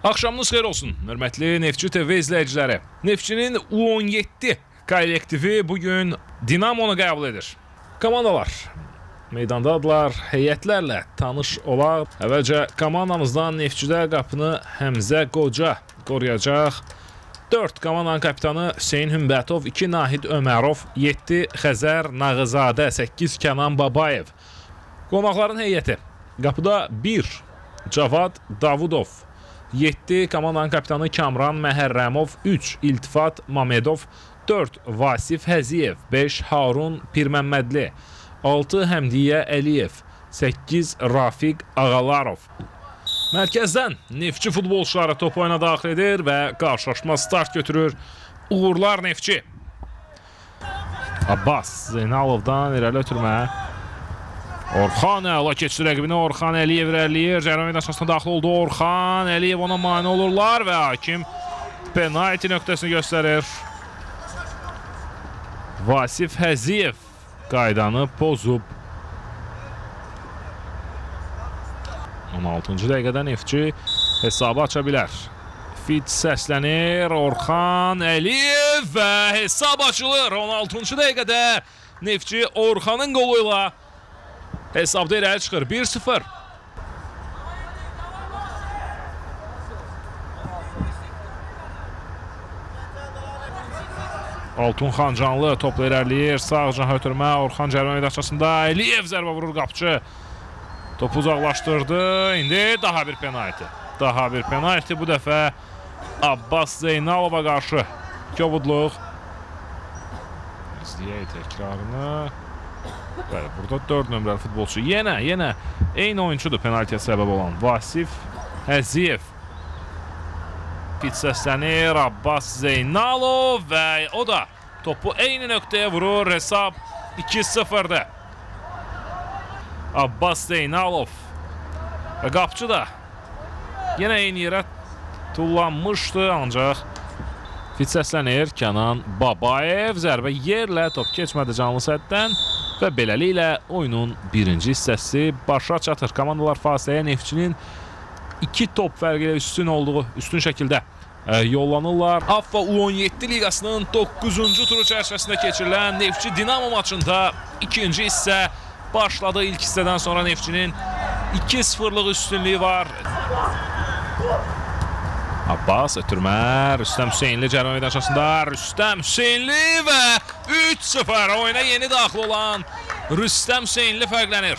Axşamınız xeyir olsun, hörmətli Neftçi TV izləyiciləri. Neftçinin U17 kollektivi bugün Dinamonu qəbul edir. Komandalar meydandadırlar, heyətlərlə tanış olaq. Əvvəlcə komandamızdan Neftçidə qapını Həmzə Qoca qoruyacaq. 4 komandanın kapitanı Hüseyin Hümbətov, 2 Nahid Ömərov, 7 Xəzər Nağızadə, 8 Kənan Babayev. Qonaqların heyəti qapıda 1 Cavad Davudov, 7 komandanın kapitanı Kamran Məhərrəmov, 3 İltifat Mamedov, 4 Vasif Həziyev, 5 Harun Pirməmmədli, 6 Həmdiyə Əliyev, 8 Rafiq Ağalarov. Mərkəzdən Neftçi futbolçuları top oyuna daxil edir və qarşılaşma start götürür. Uğurlar Neftçi. Abbas Zeynalovdan irəli ötürmə. Orxan əla keçdi rəqibini, Orxan Əliyev irəliləyir. Cərrah meydançasına daxil oldu Orxan Əliyev, ona mane olurlar və hakim penalti nöqtəsini göstərir. Vasif Həziyev qaydanı pozub. 16-cı dəqiqədə Neftçi hesabı aça bilər. Fit səslənir, Orxan Əliyev və hesab açılır. 16-cı dəqiqədə Neftçi Orxanın qoluyla hesabda irəli çıxır. 1-0. Altun Xancanlı topla irəliləyir. Sağ cəh ötürmə. Orxan cərrah meydançasında. Əliyev zərbə vurur qapıcı. Topu uzaqlaşdırdı. İndi daha bir penalti. Daha bir penalti. Bu dəfə Abbas Zeynalova qarşı. Kovudluq. İzləyək təkrarını. Bəli, burada 4 nömrəli futbolçu. Yenə eyni oyuncudur penaltiyə səbəb olan Vasif Həziyev. Fit səslənir, Abbas Zeynalov və o da topu eyni nöqtəyə vurur. Hesab 2-0'dır. Abbas Zeynalov və qapçı da yenə eyni yerə tullanmışdı, ancaq fit səslənir. Kənan Babayev zərbə yerlə top keçmədi canlı səhətdən və beləliklə oyunun birinci hissəsi başa çatır. Komandalar fasiləyə Neftçinin 2 top fərqi ilə üstün şəkildə yollanırlar. AFFA U17 liqasının 9-cu turu çərçivəsində keçirilən Neftçi Dinamo maçında ikinci hissə başladı. İlk hissədən sonra Neftçinin 2-0'lıq üstünlüyü var. Abbas ötürmə, Rüstəm Hüseynli cərrah meydançasında. Rüstəm Hüseynli və 3-0 oyuna yeni daxil olan Rüstəm Hüseynli fərqlənir.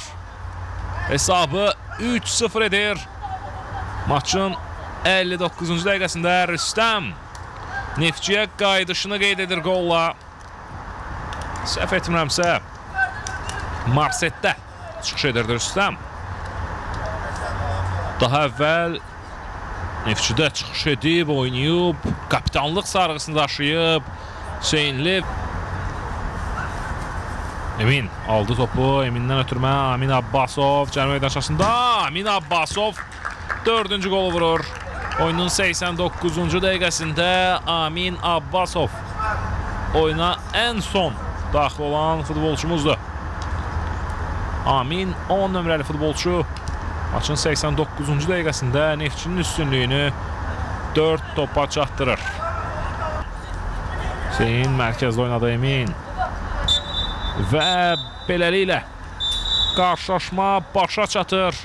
Hesabı 3-0 edir. Maçın 59-cu dəqiqəsində Rüstəm Neftçiyə qaydışını qeyd edir qolla. Səhv etmirəmsə Marsetdə çıxış edirdi Rüstəm. Daha əvvəl Neftçidə çıxış edib, oynayıb, kapitanlıq sarğısını daşıyıb. Hüseynli Emin aldı topu, Emindən ötürmə, Amin Abbasov cərrah meydançasında. Amin Abbasov 4-cü qolu vurur. Oyunun 89-cu dəqiqəsində Amin Abbasov oyuna ən son daxil olan futbolçumuzdur. Amin 10 nömrəli futbolçu maçın 89-cu dəqiqəsində Neftçinin üstünlüyünü 4 topa çatdırır. Hüseyin mərkəzdə oynadı Emin. Və beləliklə qarşılaşma başa çatır.